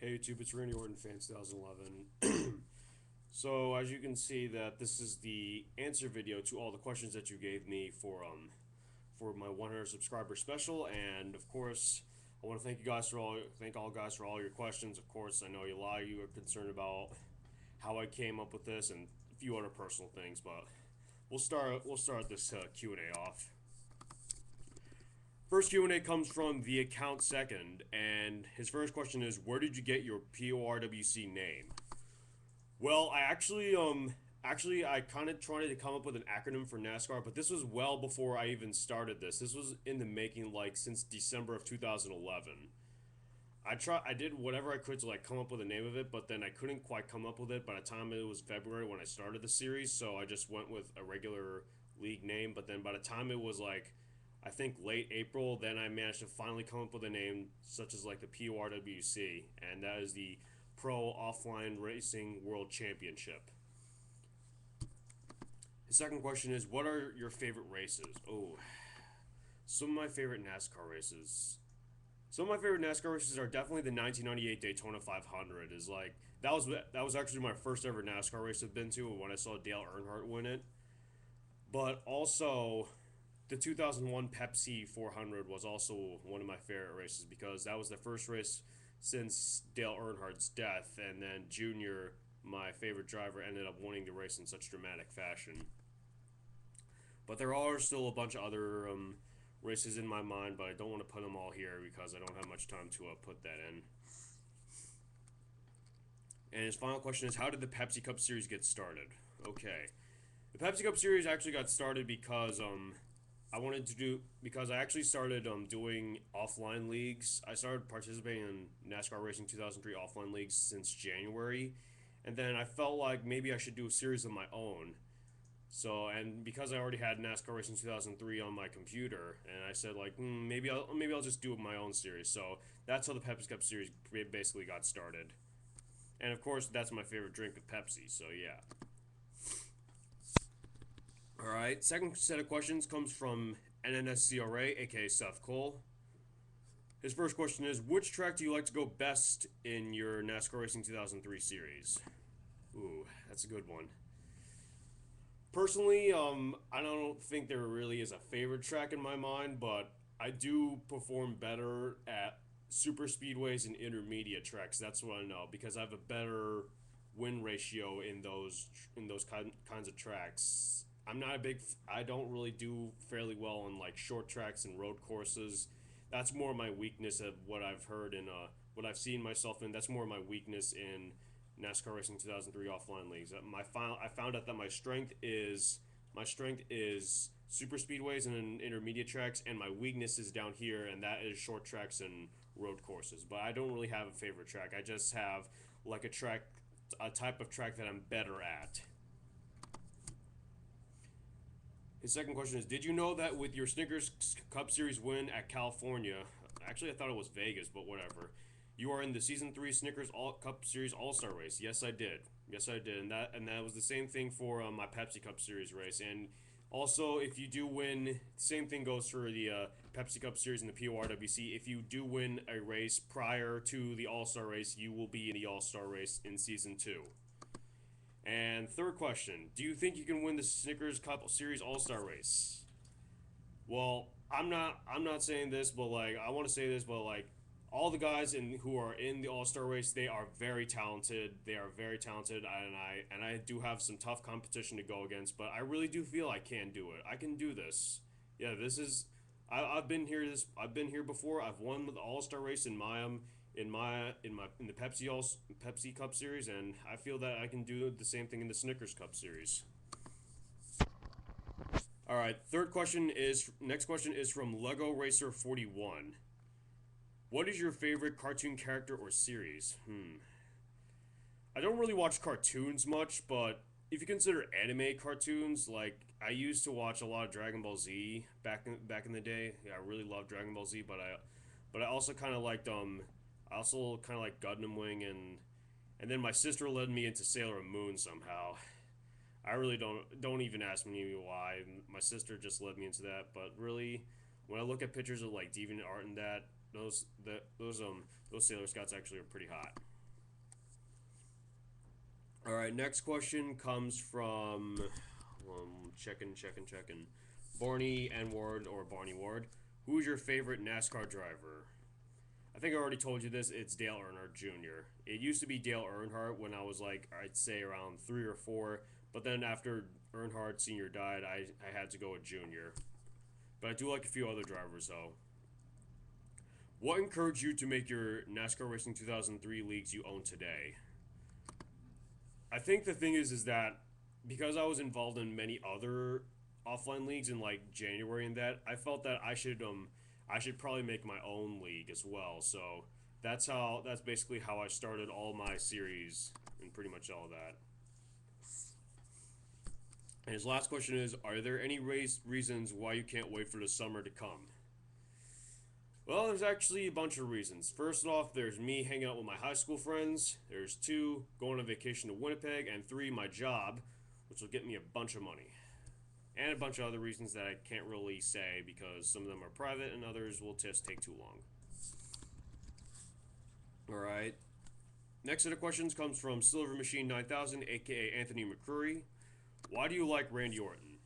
Hey YouTube, it's Randy Orton, Fans 2011. So as you can see that this is the answer video to all the questions that you gave me for my 100 subscriber special, and of course I want to thank all guys for all your questions. Of course, I know a lot of you are concerned about how I came up with this and a few other personal things, but we'll start this Q&A off. First Q&A comes from the account second, and his first question is, where did you get your PORWC name? Well, I kind of tried to come up with an acronym for NASCAR, but this was well before I even started this. This was in the making, like, since December of 2011. I did whatever I could to like come up with a name of it, but then I couldn't quite come up with it by the time it was February when I started the series, so I just went with a regular league name. But then by the time it was like, I think late April, then I managed to finally come up with a name such as like the PORWC, and that is the Pro Offline Racing World Championship. The second question is, what are your favorite races? Oh, some of my favorite NASCAR races. Some of my favorite NASCAR races are definitely the 1998 Daytona 500. Is like that was actually my first ever NASCAR race I've been to when I saw Dale Earnhardt win it. But also, the 2001 Pepsi 400 was also one of my favorite races because that was the first race since Dale Earnhardt's death, and then Junior, my favorite driver, ended up winning the race in such dramatic fashion. But there are still a bunch of other races in my mind, but I don't want to put them all here because I don't have much time to put that in. And his final question is, how did the Pepsi Cup Series get started? Okay. The Pepsi Cup Series actually got started because I actually started doing offline leagues. I started participating in NASCAR Racing 2003 offline leagues since January, and then I felt like maybe I should do a series of my own. So, and because I already had NASCAR Racing 2003 on my computer, and I said like, maybe I'll just do my own series. So that's how the Pepsi Cup Series basically got started. And of course, that's my favorite drink of Pepsi. So yeah. All right. Second set of questions comes from NNSCRA, aka Seth Cole. His first question is, which track do you like to go best in your NASCAR Racing 2003 series? Ooh, that's a good one. Personally, I don't think there really is a favorite track in my mind, but I do perform better at super speedways and intermediate tracks. That's what I know because I have a better win ratio in those kinds of tracks. I'm not a big. I don't really do fairly well on like short tracks and road courses. That's more my weakness of what I've heard and what I've seen myself in. That's more my weakness in NASCAR Racing 2003 offline leagues. I found out that my strength is super speedways and intermediate tracks, and my weakness is down here, and that is short tracks and road courses. But I don't really have a favorite track. I just have like a type of track that I'm better at. His second question is, did you know that with your Snickers Cup Series win at California, actually I thought it was Vegas, but whatever, you are in the Season 3 Cup Series All-Star race? Yes, I did. Yes, I did. And that was the same thing for my Pepsi Cup Series race. And also, if you do win, same thing goes for the Pepsi Cup Series and the PORWC. If you do win a race prior to the All-Star race, you will be in the All-Star race in Season 2. And third question, do you think you can win the Snickers Cup Series All-Star race? Well, I'm not saying this, but like I want to say this, but like all the guys who are in the All-Star race, they are very talented. They are very talented, and I do have some tough competition to go against, but I really do feel I can do it. I can do this. Yeah, this is I've been here I've been here before. I've won the All-Star race in the Pepsi Cup Series, and I feel that I can do the same thing in the Snickers Cup Series. All right, next question is from Lego Racer 41. What is your favorite cartoon character or series? I don't really watch cartoons much, but if you consider anime cartoons, like I used to watch a lot of Dragon Ball Z back in the day. Yeah, I really love Dragon Ball Z, but I also kind of liked I also kind of like Gundam Wing, and then my sister led me into Sailor Moon somehow. I really don't even ask me why. My sister just led me into that. But really, when I look at pictures of like Deviant Art and that, those Sailor Scouts actually are pretty hot. All right, next question comes from checking. Barney N Ward or Barney Ward. Who's your favorite NASCAR driver? I think I already told you this. It's Dale Earnhardt Jr. It used to be Dale Earnhardt when I was like, I'd say around 3 or 4. But then after Earnhardt Sr. died, I had to go with Jr. But I do like a few other drivers though. What encouraged you to make your NASCAR Racing 2003 leagues you own today? I think the thing is that because I was involved in many other offline leagues in like January and that, I felt that I should probably make my own league as well. So that's basically how I started all my series and pretty much all of that. And his last question is: are there any reasons why you can't wait for the summer to come? Well, there's actually a bunch of reasons. First off, there's me hanging out with my high school friends. There's two, going on vacation to Winnipeg. And three, my job, which will get me a bunch of money. And a bunch of other reasons that I can't really say because some of them are private and others will just take too long. Alright. Next set of questions comes from Silver Machine 9000, aka Anthony McCurry. Why do you like Randy Orton?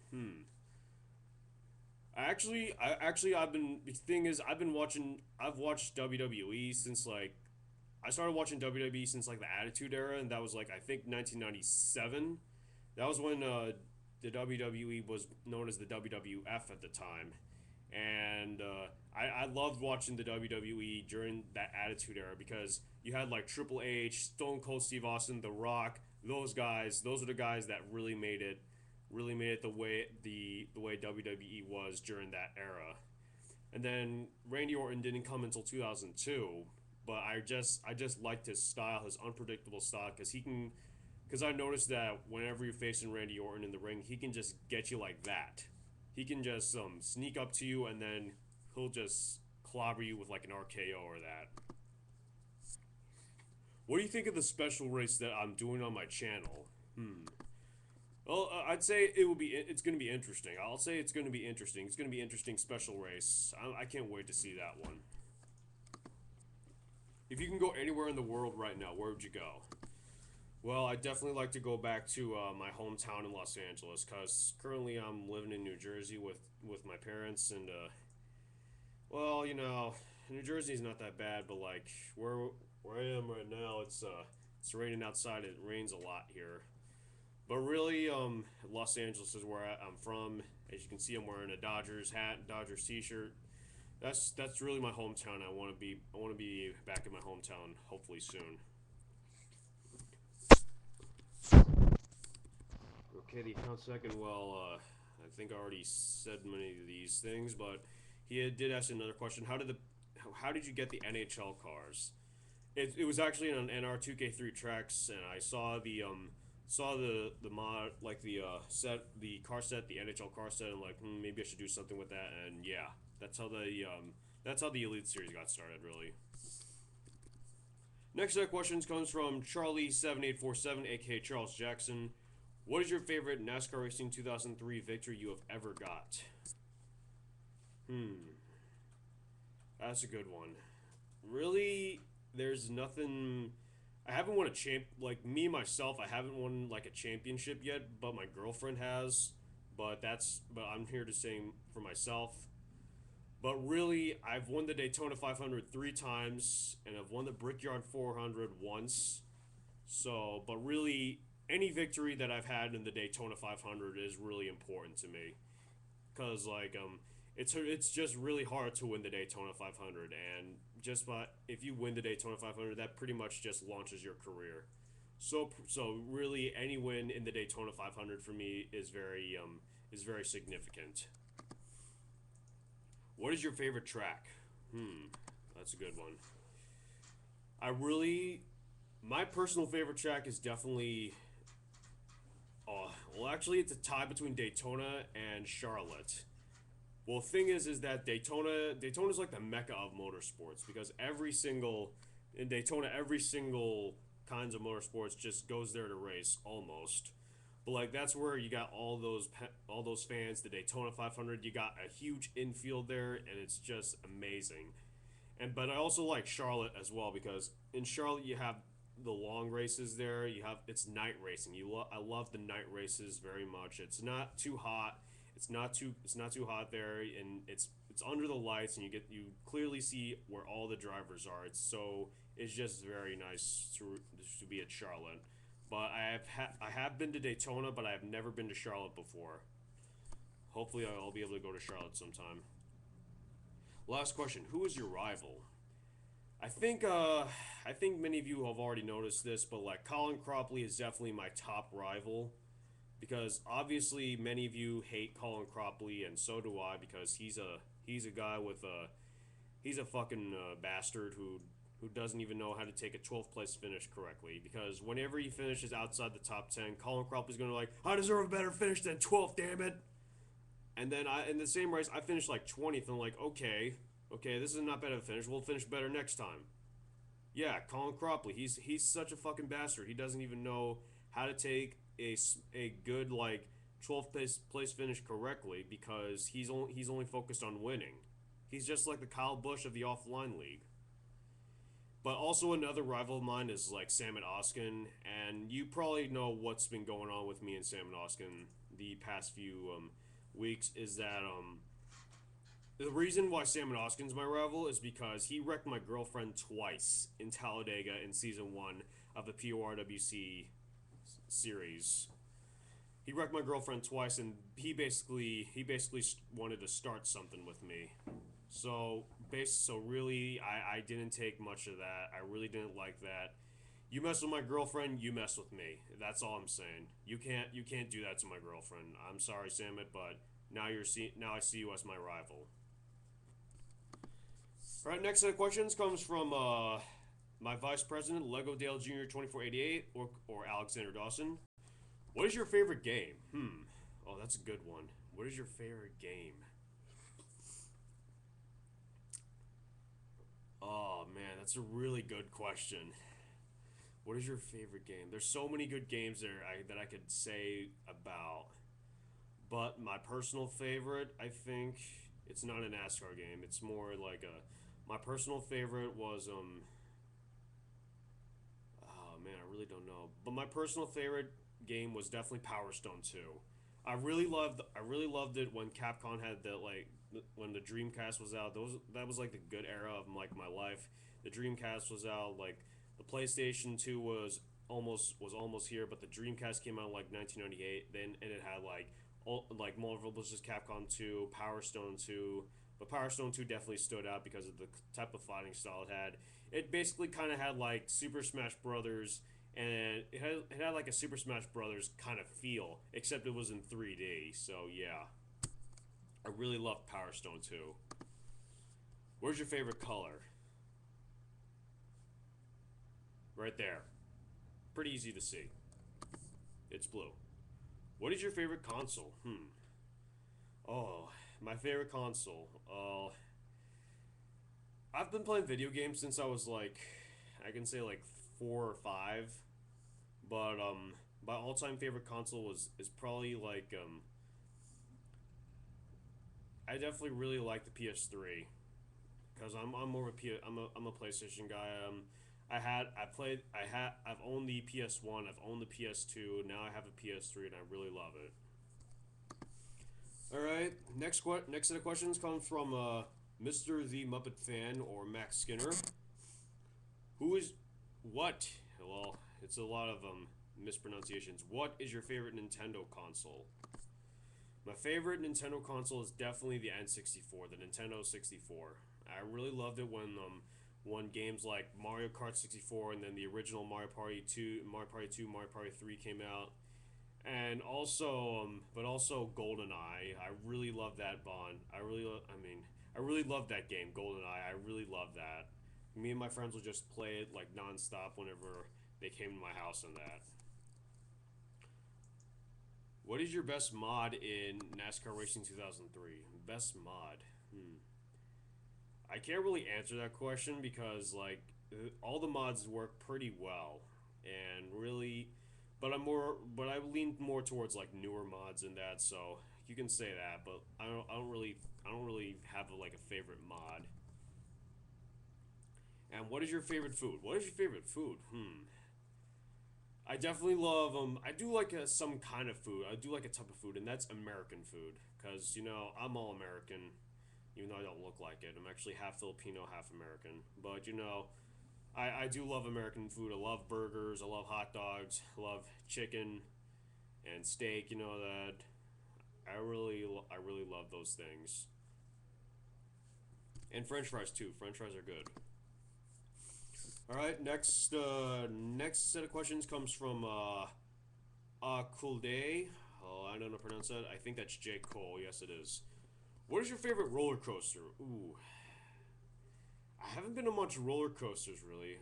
I've been. The thing is, I've watched WWE since like, I started watching WWE since like the Attitude Era, and that was like I think 1997. That was when the WWE was known as the WWF at the time, and I loved watching the WWE during that Attitude Era because you had like Triple H, Stone Cold Steve Austin, The Rock. Those guys, those are the guys that really made it the way WWE was during that era. And then Randy Orton didn't come until 2002, but I just liked his style, his unpredictable style, because I noticed that whenever you're facing Randy Orton in the ring, he can just get you like that. He can just sneak up to you and then he'll just clobber you with like an RKO or that. What do you think of the special race that I'm doing on my channel? Well, I'd say it will be. It's going to be interesting. I'll say it's going to be interesting. It's going to be interesting special race. I can't wait to see that one. If you can go anywhere in the world right now, where would you go? Well, I definitely like to go back to my hometown in Los Angeles because currently I'm living in New Jersey with my parents and well, New Jersey's not that bad, but like where I am right now, it's raining outside. It rains a lot here. But really, Los Angeles is where I'm from. As you can see, I'm wearing a Dodgers hat, Dodgers T-shirt. That's really my hometown. I want to be back in my hometown hopefully soon. Okay, the account second. Well, I think I already said many of these things, but he did ask another question. How did you get the NHL cars? It was actually on NR 2K3 tracks, and I saw the mod like the car set, the NHL car set, and like maybe I should do something with that. And yeah, that's how the Elite Series got started really. Next set of questions comes from Charlie7847, aka Charles Jackson. What is your favorite NASCAR Racing 2003 victory you have ever got? Hmm, that's a good one. Really, there's nothing. I haven't won a like me myself. I haven't won like a championship yet, but my girlfriend has. But I'm here to say for myself. But really, I've won the Daytona 500 3 times, and I've won the Brickyard 400 once. So, but really, any victory that I've had in the Daytona 500 is really important to me, cause like it's just really hard to win the Daytona 500, and just by if you win the Daytona 500, that pretty much just launches your career. So really, any win in the Daytona 500 for me is very significant. What is your favorite track? That's a good one. I really, my personal favorite track is definitely. Well, actually, it's a tie between Daytona and Charlotte. Well, thing is that Daytona is like the mecca of motorsports because in Daytona, every single kinds of motorsports just goes there to race almost. But like that's where you got all those fans. The Daytona 500, you got a huge infield there, and it's just amazing. But I also like Charlotte as well because in Charlotte the long races there. You have it's night racing. I love the night races very much. It's not too hot. It's not too hot there, and it's under the lights, and you clearly see where all the drivers are. It's just very nice to be at Charlotte. But I have been to Daytona, but I have never been to Charlotte before. Hopefully, I'll be able to go to Charlotte sometime. Last question: who is your rival? I think many of you have already noticed this, but like Colin Cropley is definitely my top rival because obviously many of you hate Colin Cropley, and so do I because he's a guy with a he's a fucking bastard who doesn't even know how to take a 12th place finish correctly. Because whenever he finishes outside the top 10, Colin Cropley's gonna like, I deserve a better finish than 12th, damn it. And then in the same race, I finished like 20th, and I'm like, okay, this is not bad of a finish. We'll finish better next time. Yeah, Colin Cropley, he's such a fucking bastard. He doesn't even know how to take a good like 12th place finish correctly because he's only focused on winning. He's just like the Kyle Busch of the offline league. But also another rival of mine is like Sam and Oskin, and you probably know what's been going on with me and Sam and Oskin the past few weeks is that the reason why Sam and Oskin's my rival is because he wrecked my girlfriend twice in Talladega in season one of the PORWC series. He wrecked my girlfriend twice, and he basically wanted to start something with me. So really, I didn't take much of that. I really didn't like that. You mess with my girlfriend, you mess with me. That's all I'm saying. You can't do that to my girlfriend. I'm sorry, Samet, but now I see you as my rival. All right, next set of questions comes from my vice president, Lego Dale Jr. 2488, or Alexander Dawson. What is your favorite game? Oh, that's a good one. What is your favorite game? Oh man, that's a really good question. What is your favorite game? There's so many good games there that I could say about, but my personal favorite, I think, it's not a NASCAR game. It's more like a. My personal favorite was oh man, I really don't know. But my personal favorite game was definitely Power Stone 2. I really loved it when Capcom had the like when the Dreamcast was out. That was like the good era of like my life. The Dreamcast was out, like the PlayStation 2 was almost here, but the Dreamcast came out in like 1998. Then and it had like Marvel vs. Capcom 2, Power Stone 2, but Power Stone 2 definitely stood out because of the type of fighting style it had. It basically kind of had like Super Smash Brothers, and it had like a Super Smash Brothers kind of feel, except it was in 3D. So yeah, I really loved Power Stone 2. Where's your favorite color? Right there. Pretty easy to see. It's blue. What is your favorite console? Oh, my favorite console. I've been playing video games since I was like, I can say like 4 or 5. But my all-time favorite console is probably like I definitely really like the PS3 because I'm more of I'm a PlayStation guy. I've owned the PS1, I've owned the PS2, now I have a PS3, and I really love it. All right, next set of questions comes from Mr. the Muppet Fan or Max Skinner. Who is what? Well, it's a lot of mispronunciations. What is your favorite Nintendo console? My favorite Nintendo console is definitely the N64, the Nintendo 64. I really loved it when games like Mario Kart 64 and then the original Mario Party 2, Mario Party 2, Mario Party 3 came out. And also but also GoldenEye. I really love that Bond. I really love that game, GoldenEye. I really love that. Me and my friends would just play it like nonstop whenever they came to my house and that. What is your best mod in NASCAR Racing 2003? Best mod. I can't really answer that question because like all the mods work pretty well, and really, but I lean more towards like newer mods and that. So you can say that, but I don't really have like a favorite mod. And what is your favorite food? What is your favorite food? I definitely love I do like some kind of food. I do like a type of food, and that's American food. Cause I'm all American, even though I don't look like it. I'm actually half Filipino, half American. But I do love American food. I love burgers. I love hot dogs. I love chicken and steak. You know that. I really love those things. And French fries too. French fries are good. All right, next set of questions comes from Kulde. Oh, I don't know how to pronounce that. I think that's J. Cole. Yes, it is. What is your favorite roller coaster? Ooh, I haven't been to much roller coasters really.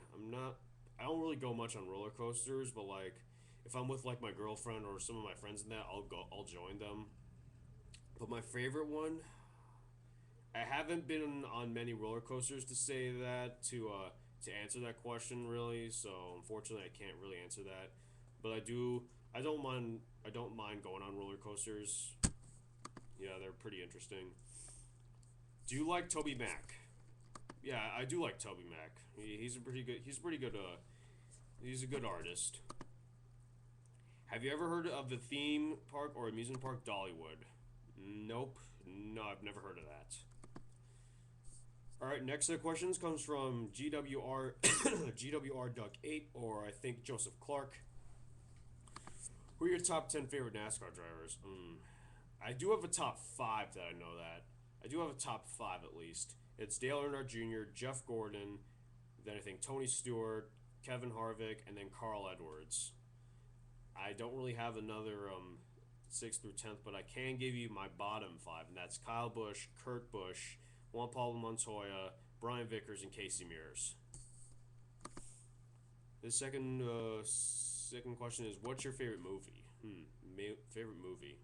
I don't really go much on roller coasters, but like, if I'm with like my girlfriend or some of my friends in that, I'll go. I'll join them. But my favorite one, I haven't been on many roller coasters to say that to answer that question really. So unfortunately, I can't really answer that. But I do. I don't mind. I don't mind going on roller coasters. Yeah, they're pretty interesting. Do you like Toby Mac? Yeah, I do like Toby Mac. He's a pretty good. He's pretty good. He's a good artist. Have you ever heard of the theme park or amusement park Dollywood? Nope. No, I've never heard of that. All right, next set of questions comes from GWR GWR Duck 8, or I think Joseph Clark. Who are your top 10 favorite NASCAR drivers? I do have a top 5 that I know that. I do have a top 5 at least. It's Dale Earnhardt Jr., Jeff Gordon, then I think Tony Stewart, Kevin Harvick, and then Carl Edwards. I don't really have another 6th through 10th, but I can give you my bottom 5, and that's Kyle Busch, Kurt Busch, Juan Pablo Montoya, Brian Vickers, and Casey Mears. The second question is, what's your favorite movie? Favorite movie.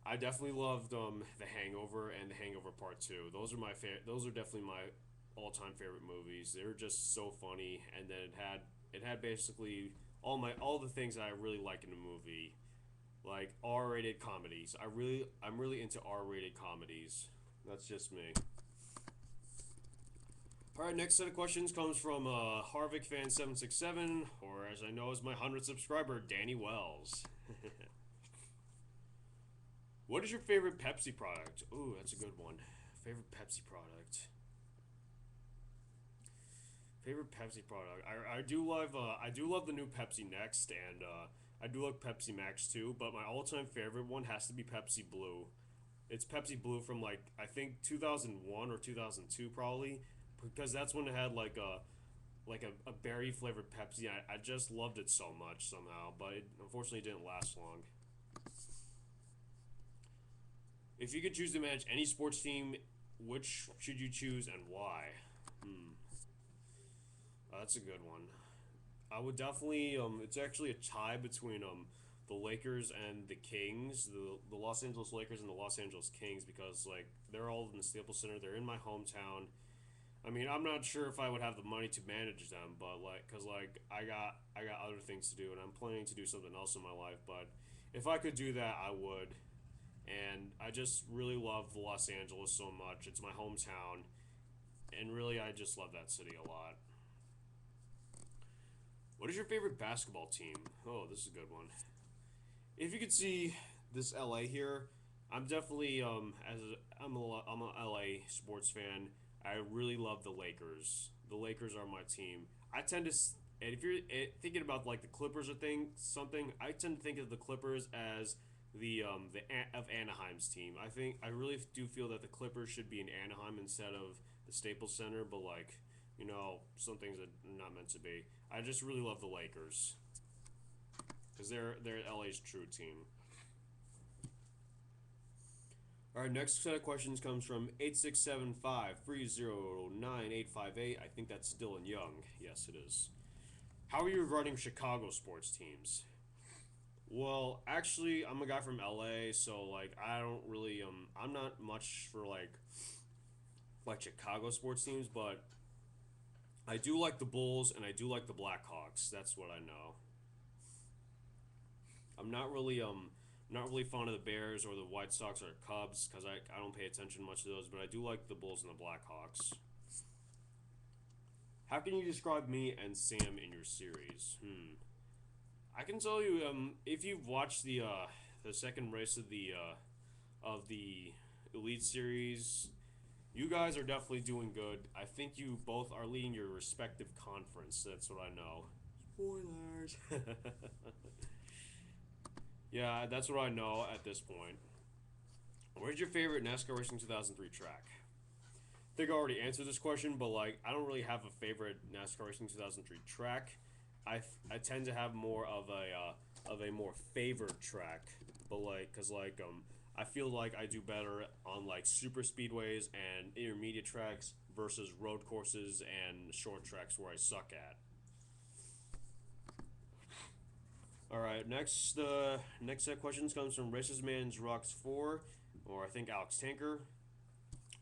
I definitely loved The Hangover and The Hangover Part Two. Those are definitely my all-time favorite movies. They were just so funny, and then it had basically all the things that I really like in a movie, like R-rated comedies. I'm really into R-rated comedies. That's just me. All right, next set of questions comes from Harvick fan 767, or as I know as my 100th subscriber, Danny Wells. What is your favorite Pepsi product? Ooh, that's a good one. Favorite Pepsi product. Favorite Pepsi product. I do love the new Pepsi Next, and I do like Pepsi Max too. But my all-time favorite one has to be Pepsi Blue. It's Pepsi Blue from like I think 2001 or 2002 probably, because that's when it had a berry flavored Pepsi. I just loved it so much somehow, but it unfortunately didn't last long. If you could choose to manage any sports team, which should you choose and why? Hmm. That's a good one. I would definitely. It's actually a tie between the Lakers and the Kings, the Los Angeles Lakers and the Los Angeles Kings, because like they're all in the Staples Center. They're in my hometown. I mean, I'm not sure if I would have the money to manage them, but cause like I got other things to do, and I'm planning to do something else in my life. But if I could do that, I would. And I just really love Los Angeles so much. It's my hometown, and really, I just love that city a lot. What is your favorite basketball team? Oh, this is a good one. If you could see this LA here, I'm definitely I'm a LA sports fan. I really love the Lakers. The Lakers are my team. I tend to and if you're thinking about like the Clippers or something, I tend to think of the Clippers as of Anaheim's team. I really do feel that the Clippers should be in Anaheim instead of the Staples Center, but like some things are not meant to be. I just really love the Lakers because they're LA's true team. All right, next set of questions comes from 8675 309858. I think that's Dylan Young. Yes, it is. How are you regarding Chicago sports teams? Well, actually, I'm a guy from LA, so like I don't really I'm not much for like Chicago sports teams, but I do like the Bulls and I do like the Blackhawks. That's what I know. I'm not really fond of the Bears or the White Sox or Cubs because I don't pay attention much to those, but I do like the Bulls and the Blackhawks. How can you describe me and Sam in your series? I can tell you, if you've watched the second race of the Elite Series, you guys are definitely doing good. I think you both are leading your respective conference. That's what I know. Spoilers. Yeah, that's what I know at this point. Where's your favorite NASCAR Racing 2003 track? I think I already answered this question, but like I don't really have a favorite NASCAR Racing 2003 track. I tend to have more of a more favored track, but like cuz I feel like I do better on like super speedways and intermediate tracks versus road courses and short tracks where I suck at. All right, next set of questions comes from Racist Man's Rocks 4, or I think Alex Tanker.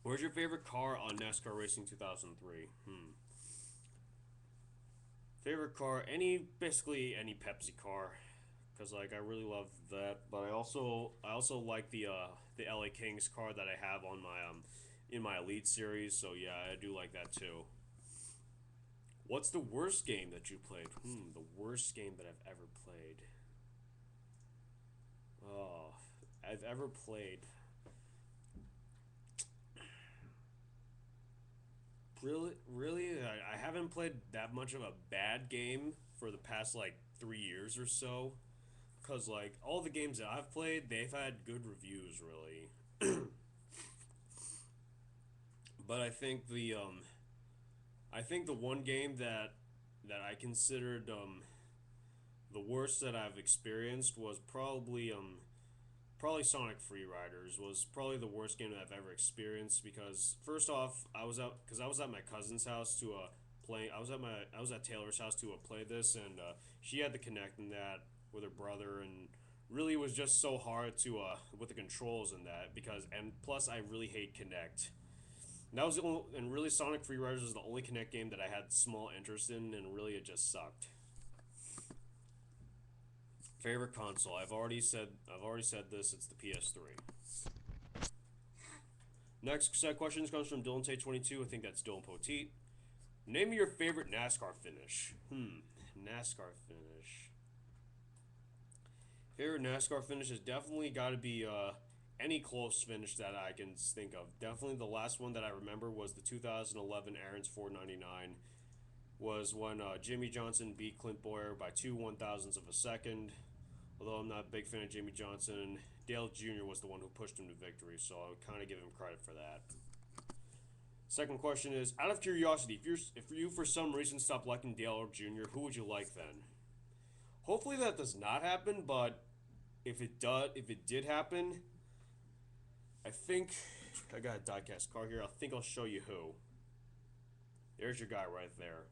Where's your favorite car on NASCAR Racing 2003? Favorite car, basically any Pepsi car, because like I really love that. But I also like the LA Kings car that I have on my in my Elite series. So yeah, I do like that too. What's the worst game that you played? The worst game that I've ever played. Oh, I've ever played. Really, I haven't played that much of a bad game for the past like 3 years or so. Cause like all the games that I've played, they've had good reviews, really. But I think the one game that I considered the worst that I've experienced was probably Sonic Free Riders was probably the worst game that I've ever experienced because first off, I was at my cousin's house to play. I was at Taylor's house to play this, and she had the Connect in that with her brother, and really it was just so hard to with the controls in that because and plus I really hate Connect. And that was the only, and really Sonic Free Riders was the only Connect game that I had small interest in, and really it just sucked. Favorite console? I've already said this. It's the PS3. Next set of questions comes from Dylan Tate 22. I think that's Dylan Poteet. Name me your favorite NASCAR finish. NASCAR finish. Favorite NASCAR finish has definitely got to be any close finish that I can think of. Definitely the last one that I remember was the 2011 Aaron's 499. Was when Jimmy Johnson beat Clint Boyer by 2/1000ths of a second. Although I'm not a big fan of Jimmy Johnson, Dale Jr. was the one who pushed him to victory, so I would kind of give him credit for that. Second question is, out of curiosity, if you for some reason stop liking Dale Jr., who would you like then? Hopefully that does not happen, but if it did happen, I think I got a diecast car here. I think I'll show you who. There's your guy right there,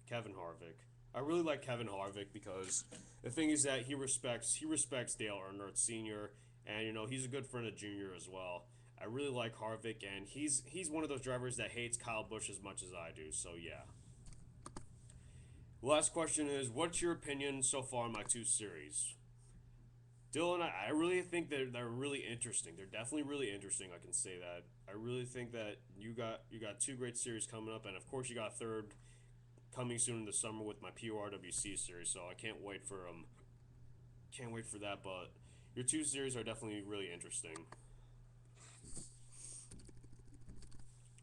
Kevin Harvick. I really like Kevin Harvick because the thing is that he respects Dale Earnhardt Sr. and he's a good friend of Junior as well. I really like Harvick and he's one of those drivers that hates Kyle Busch as much as I do. So yeah. Last question is, what's your opinion so far on my two series? Dylan, I really think they're really interesting. They're definitely really interesting. I can say that. I really think that you got two great series coming up, and of course you got a third coming soon in the summer with my PORWC series. So I can't wait for that. But your two series are definitely really interesting.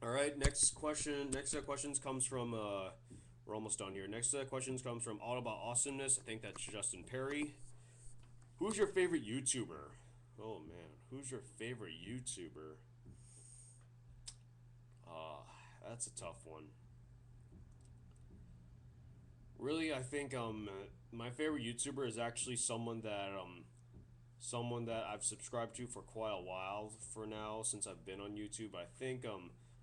All right, next question. Next set of questions comes from. We're almost done here. Next set of questions comes from All About Awesomeness. I think that's Justin Perry. Who's your favorite YouTuber? Oh man, who's your favorite YouTuber? Uh, that's a tough one. Really, I think my favorite YouTuber is actually someone that I've subscribed to for quite a while for now since I've been on YouTube. I think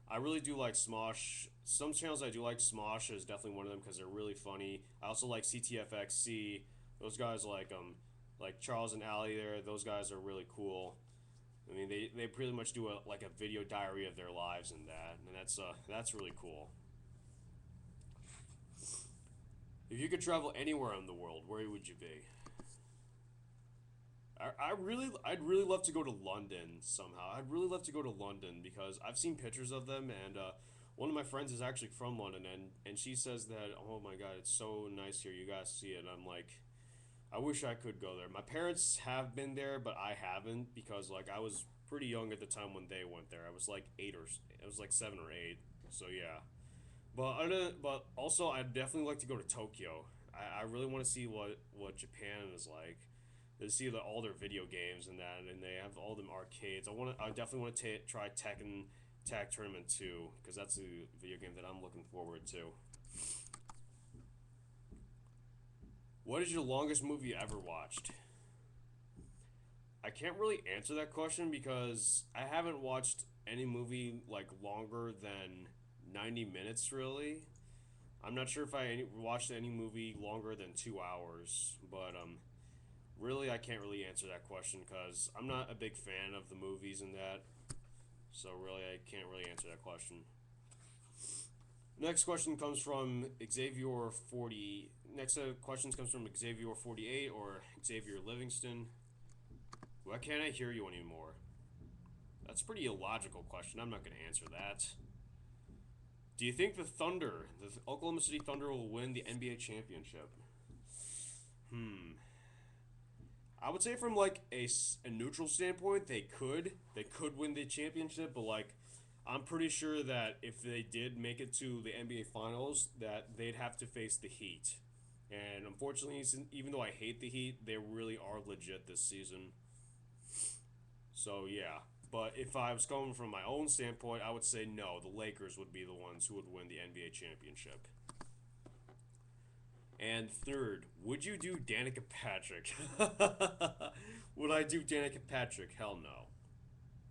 I really do like Smosh. Some channels I do like. Smosh is definitely one of them because they're really funny. I also like CTFXC. Those guys like Charles and Ali there. Those guys are really cool. I mean, they pretty much do like a video diary of their lives and that's really cool. If you could travel anywhere in the world, where would you be? I'd really love to go to London somehow. I'd really love to go to London because I've seen pictures of them, and one of my friends is actually from London, and she says that, oh my God, it's so nice here. You guys see it. And I'm like, I wish I could go there. My parents have been there, but I haven't because like I was pretty young at the time when they went there. I was like I was like 7 or 8. So yeah. But also I'd definitely like to go to Tokyo. I really want to see what Japan is like. To see all their video games and that, and they have all them arcades. I definitely want to try Tekken Tag Tournament 2 because that's a video game that I'm looking forward to. What is your longest movie you ever watched? I can't really answer that question because I haven't watched any movie like longer than 90 minutes really. I'm not sure if I watched any movie longer than 2 hours, but really I can't really answer that question because I'm not a big fan of the movies and that. So really I can't really answer that question. Next question comes from Xavier 40. Next set of questions comes from Xavier 48 or Xavier Livingston. Why can't I hear you anymore? That's a pretty illogical question. I'm not going to answer that. Do you think the Oklahoma City Thunder, will win the NBA championship? Hmm. I would say from like a neutral standpoint, they could win the championship, but like I'm pretty sure that if they did make it to the NBA Finals, that they'd have to face the Heat. And unfortunately, even though I hate the Heat, they really are legit this season. So yeah, but if I was going from my own standpoint, I would say no. The Lakers would be the ones who would win the NBA championship. And third, would you do Danica Patrick? Would I do Danica Patrick? Hell no.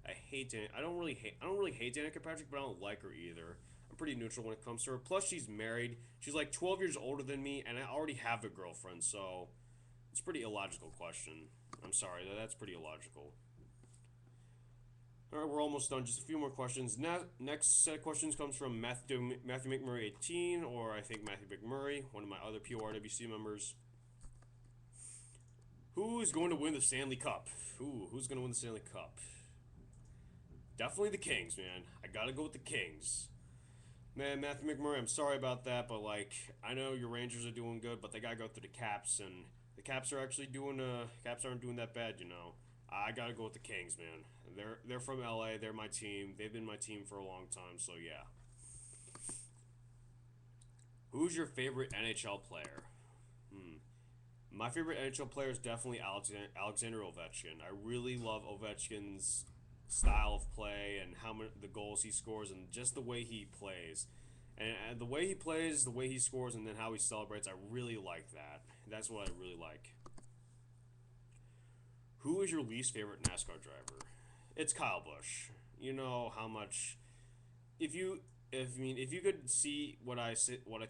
I hate Dan. I don't really hate Danica Patrick, but I don't like her either. I'm pretty neutral when it comes to her. Plus, she's married. She's like 12 years older than me, and I already have a girlfriend, so it's a pretty illogical question. I'm sorry, that's pretty illogical. All right, we're almost done. Just a few more questions. Next set of questions comes from Matthew McMurray 18, or I think Matthew McMurray, one of my other PORWC members. Who is going to win the Stanley Cup? Who's going to win the Stanley Cup? Definitely the Kings, man. I gotta go with the Kings. Man, Matthew McMurray, I'm sorry about that, but like I know your Rangers are doing good, but they gotta go through the Caps, and the Caps are actually doing. Caps aren't doing that bad, you know. I gotta go with the Kings, man. They're from LA. They're my team. They've been my team for a long time, so yeah. Who's your favorite NHL player? Hmm. My favorite NHL player is definitely Alexander Ovechkin. I really love Ovechkin's style of play and how many the goals he scores and just the way he plays. And the way he plays, the way he scores, and then how he celebrates, I really like that. That's what I really like. Who is your least favorite NASCAR driver? It's Kyle Busch. You know how much if you could see what I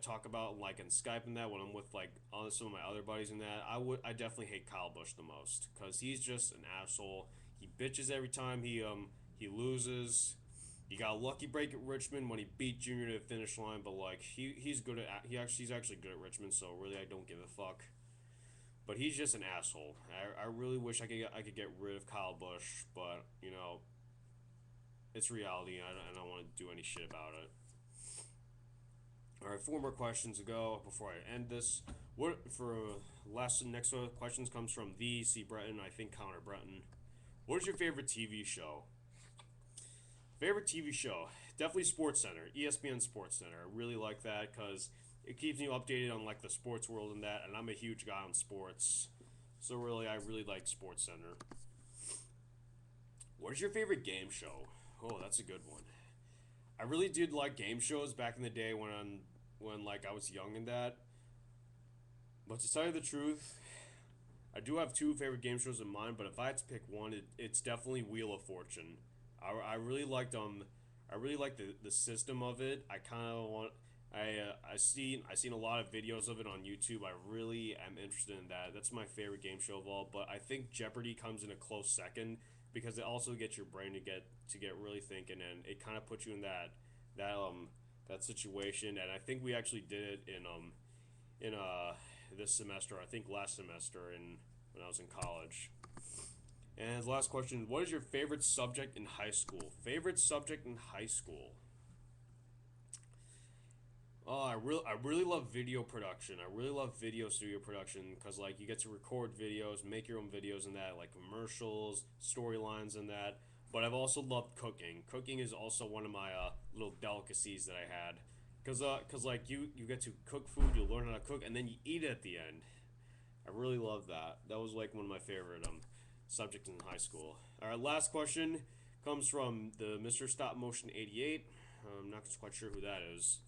talk about like in Skype and that when I'm with like some of my other buddies and that I definitely hate Kyle Busch the most because he's just an asshole. He bitches every time he loses. He got a lucky break at Richmond when he beat Junior to the finish line, but like he's actually good at Richmond, so really I don't give a fuck. But he's just an asshole. I really wish I could get rid of Kyle Busch, but you know it's reality. I don't want to do any shit about it. All right, four more questions to go before I end this. What for last next questions comes from the C Breton, I think Connor Breton. What is your favorite TV show? Favorite TV show? Definitely Sports Center, ESPN Sports Center. I really like that because it keeps you updated on like the sports world and that. And I'm a huge guy on sports, so really I really like Sports Center. What is your favorite game show? Oh, that's a good one. I really did like game shows back in the day when like I was young and that. But to tell you the truth, I do have two favorite game shows in mind. But if I had to pick one, it's definitely Wheel of Fortune. I really liked I really like the system of it. I kind of want I seen a lot of videos of it on YouTube. I really am interested in that. That's my favorite game show of all. But I think Jeopardy comes in a close second because it also gets your brain to get really thinking, and it kind of puts you in that that situation. And I think we actually did it in this semester. I think last semester in when I was in college. And the last question: what is your favorite subject in high school? Favorite subject in high school? Oh, I really love video production. I really love video studio production because like you get to record videos, make your own videos in that, like commercials, storylines and that. But I've also loved cooking. Cooking is also one of my little delicacies that I had, cause like you get to cook food, you learn how to cook, and then you eat it at the end. I really love that. That was like one of my favorite subjects in high school. All right, last question comes from the Mr. Stop Motion 88. I'm not quite sure who that is.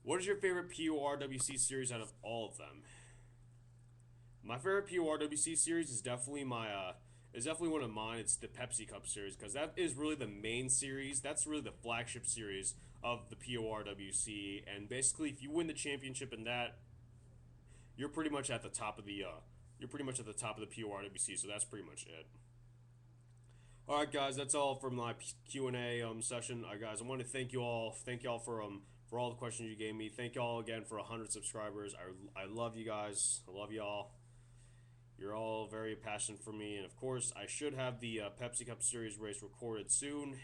What is your favorite PORWC series out of all of them? My favorite PORWC series is definitely one of mine. It's the Pepsi Cup series because that is really the main series. That's really the flagship series of the PORWC. And basically, if you win the championship in that, you're pretty much at the top of the PORWC. So that's pretty much it. All right, guys, that's all from my Q&A session. Guys, I want to thank you all for all the questions you gave me. Thank you all again for 100 subscribers. I love you guys. I love y'all. You're all very passionate for me, and of course, I should have the Pepsi Cup Series race recorded soon,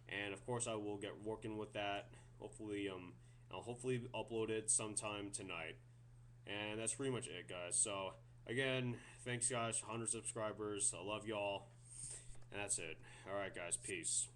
and of course, I will get working with that. Hopefully, I'll hopefully upload it sometime tonight, and that's pretty much it, guys. So again, thanks, guys. 100 subscribers. I love y'all. And that's it. All right, guys. Peace.